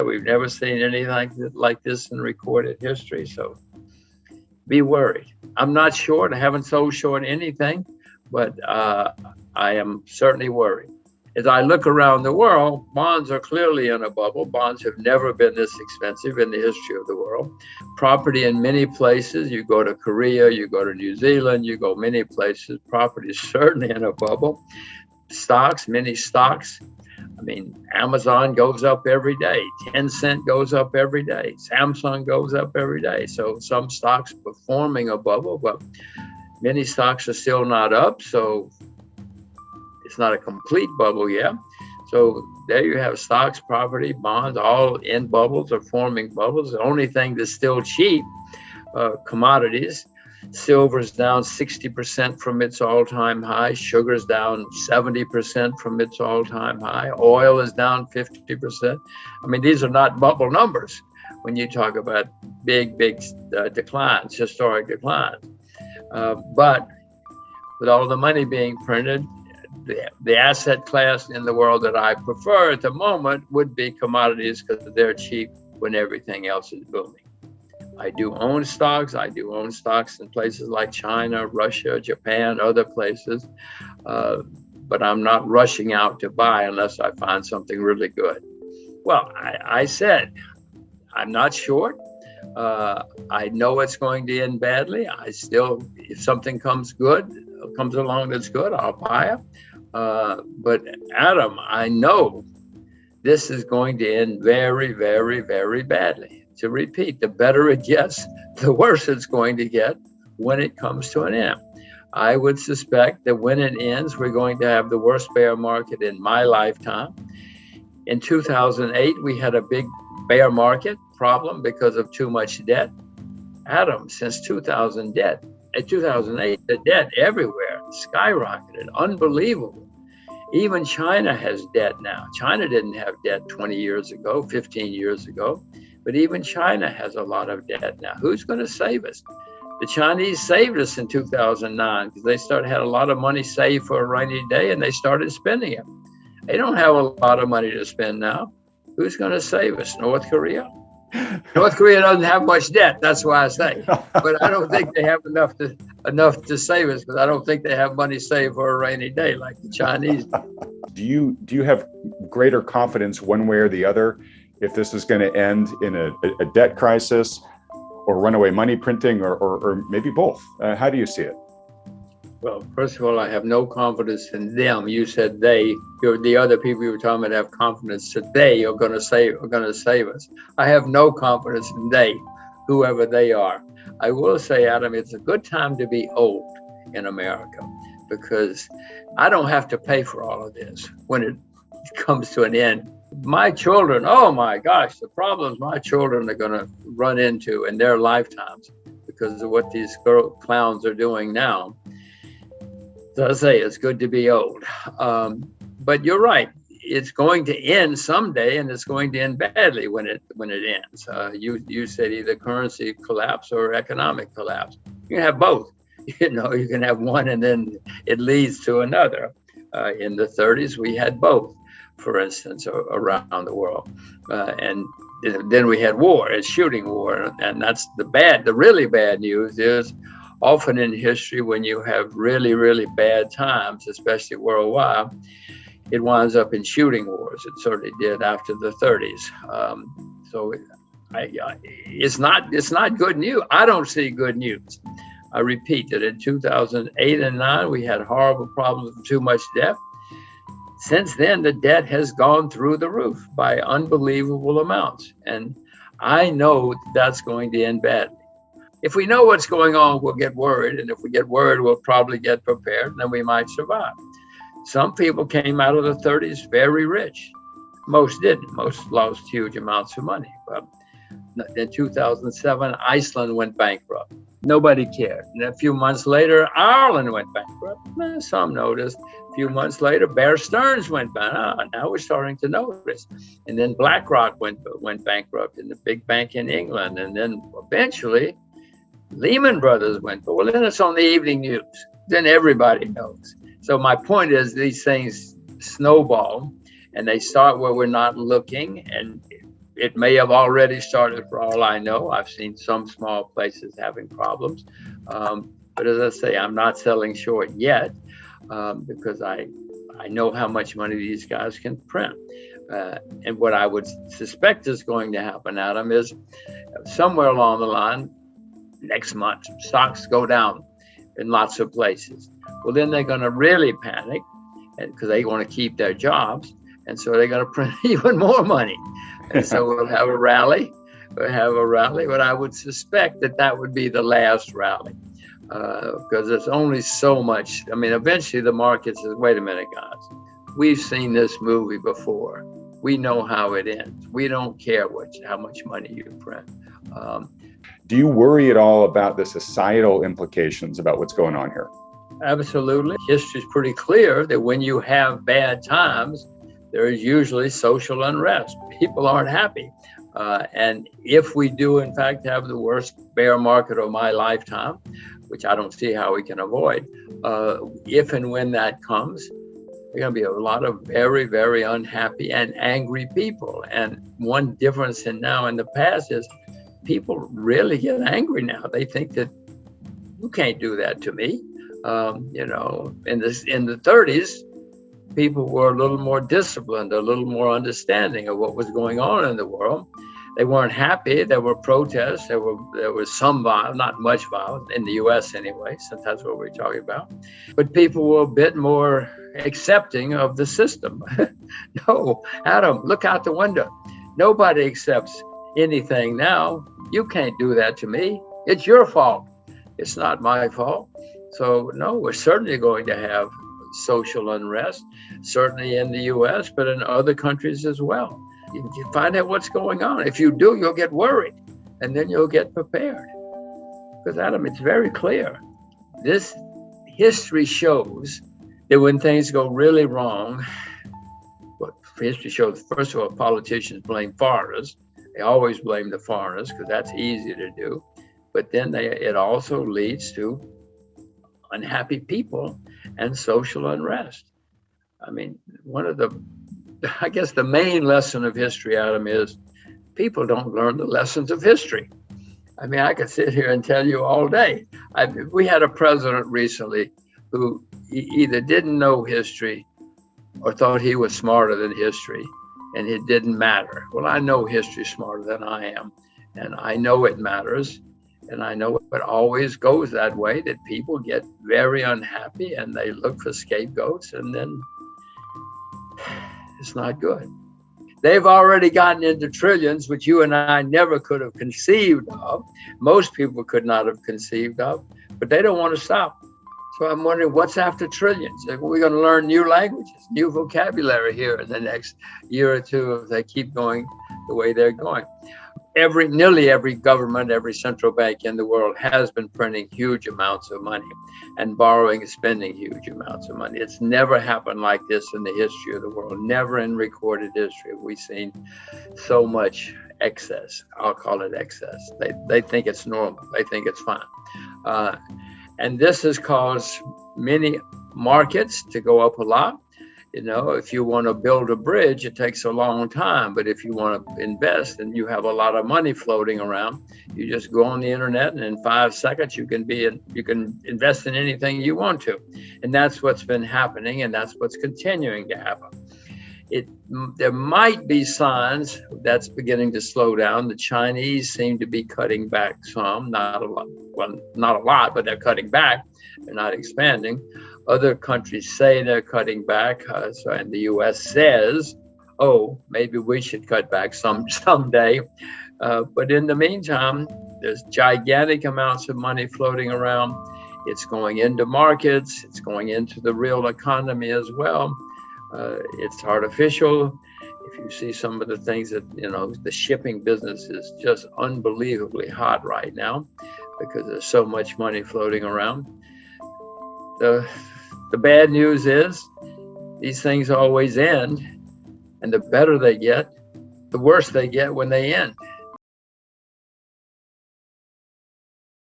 We've never seen anything like this in recorded history. So be worried. I'm not short. I haven't sold short anything, but I am certainly worried. As I look around the world, bonds are clearly in a bubble. Bonds have never been this expensive in the history of the world. Property in many places, you go to Korea, you go to New Zealand, you go many places, property is certainly in a bubble. Stocks, many stocks. I mean, Amazon goes up every day. Tencent goes up every day. Samsung goes up every day. So some stocks performing a bubble, but many stocks are still not up. So it's not a complete bubble yet. So there you have stocks, property, bonds, all in bubbles or forming bubbles. The only thing that's still cheap, commodities. Silver's down 60% from its all-time high. Sugar's down 70% from its all-time high. Oil is down 50%. I mean, these are not bubble numbers when you talk about big declines, historic declines. But with all the money being printed, the asset class in the world that I prefer at the moment would be commodities because they're cheap when everything else is booming. I do own stocks. I do own stocks in places like China, Russia, Japan, other places. But I'm not rushing out to buy unless I find something really good. Well, I said, I'm not short. I know it's going to end badly. If something comes along that's good, I'll buy it. But Adam, I know this is going to end very, very, very badly. To repeat, the better it gets, the worse it's going to get when it comes to an end. I would suspect that when it ends, we're going to have the worst bear market in my lifetime. In 2008, we had a big bear market problem because of too much debt. Adam, since 2008, the debt everywhere skyrocketed, unbelievable. Even China has debt now. China didn't have debt 20 years ago, 15 years ago. But even China has a lot of debt now. Who's going to save us? The Chinese saved us in 2009 because they had a lot of money saved for a rainy day and they started spending it. They don't have a lot of money to spend now. Who's going to save us? North Korea? North Korea doesn't have much debt. That's why I say. But I don't think they have enough to save us because I don't think they have money saved for a rainy day like the Chinese do. Do you have greater confidence one way or the other if this is going to end in a debt crisis or runaway money printing or maybe both? How do you see it? Well, first of all, I have no confidence in them. You said they. The other people you were talking about have confidence that they are going to save us. I have no confidence in they, whoever they are. I will say, Adam, it's a good time to be old in America because I don't have to pay for all of this when it comes to an end. My children, oh my gosh, the problems my children are going to run into in their lifetimes because of what these clowns are doing now. So I say it's good to be old. But you're right. It's going to end someday, and it's going to end badly when it ends. You said either currency collapse or economic collapse. You can have both. You can have one, and then it leads to another. In the 30s, we had both, for instance, around the world, and then we had war, a shooting war, and that's the really bad news is often in history when you have really, really bad times, especially worldwide, it winds up in shooting wars. It certainly did after the 30s. So it's not good news. I don't see good news. I repeat that in 2008 and 9, we had horrible problems with too much debt. Since then, the debt has gone through the roof by unbelievable amounts. And I know that's going to end badly. If we know what's going on, we'll get worried. And if we get worried, we'll probably get prepared, and then we might survive. Some people came out of the 30s very rich. Most didn't. Most lost huge amounts of money. But in 2007, Iceland went bankrupt. Nobody cared. And a few months later, Ireland went bankrupt. Some noticed. A few months later, Bear Stearns went bankrupt. Now we're starting to notice. And then BlackRock went bankrupt in the big bank in England. And then eventually, Lehman Brothers went. Well, then it's on the evening news. Then everybody knows. So my point is these things snowball and they start where we're not looking. And It may have already started for all I know. I've seen some small places having problems. But as I say, I'm not selling short yet because I know how much money these guys can print. And what I would suspect is going to happen, Adam, is somewhere along the line, next month, stocks go down in lots of places. Well, then they're going to really panic because they want to keep their jobs. And so they're going to print even more money. And so we'll have a rally. But I would suspect that would be the last rally because there's only so much. I mean, eventually the market says, wait a minute, guys, we've seen this movie before. We know how it ends. We don't care how much money you print. Do you worry at all about the societal implications about what's going on here? Absolutely. History is pretty clear that when you have bad times, there is usually social unrest. People aren't happy. And if we do, in fact, have the worst bear market of my lifetime, which I don't see how we can avoid, if and when that comes, there are going to be a lot of very, very unhappy and angry people. And one difference in now and the past is people really get angry now. They think that you can't do that to me. In the 30s, people were a little more disciplined, a little more understanding of what was going on in the world. They weren't happy. There were protests. There was some violence, not much violence in the U.S. anyway, since that's what we're talking about. But people were a bit more accepting of the system. No, Adam, look out the window. Nobody accepts anything now. You can't do that to me. It's your fault. It's not my fault. So no, we're certainly going to have social unrest, certainly in the U.S., but in other countries as well. You find out what's going on. If you do, you'll get worried, and then you'll get prepared. Because, Adam, it's very clear. This history shows that when things go really wrong, what history shows, first of all, politicians blame foreigners. They always blame the foreigners because that's easy to do. But then it also leads to unhappy people and social unrest. I mean, I guess the main lesson of history, Adam, is people don't learn the lessons of history. I mean, I could sit here and tell you all day. We had a president recently who either didn't know history or thought he was smarter than history, and it didn't matter. Well, I know history smarter than I am, and I know it matters. And I know it always goes that way, that people get very unhappy and they look for scapegoats, and then it's not good. They've already gotten into trillions, which you and I never could have conceived of. Most people could not have conceived of, but they don't want to stop. So I'm wondering what's after trillions? We're going to learn new languages, new vocabulary here in the next year or two if they keep going the way they're going. Nearly every government, every central bank in the world has been printing huge amounts of money and borrowing and spending huge amounts of money. It's never happened like this in the history of the world. Never in recorded history have we seen so much excess. I'll call it excess. They think it's normal. They think it's fine. And this has caused many markets to go up a lot. You know, if you want to build a bridge, it takes a long time. But if you want to invest and you have a lot of money floating around, you just go on the internet and in 5 seconds you can invest in anything you want to. And that's what's been happening, and that's what's continuing to happen. There might be signs that's beginning to slow down. The Chinese seem to be cutting back some, not a lot. Well, not a lot, but they're cutting back. They're not expanding. Other countries say they're cutting back, and the U.S. says, "Oh, maybe we should cut back someday." But in the meantime, there's gigantic amounts of money floating around. It's going into markets. It's going into the real economy as well. It's artificial. If you see some of the things that, the shipping business is just unbelievably hot right now because there's so much money floating around. The bad news is these things always end, and the better they get, the worse they get when they end.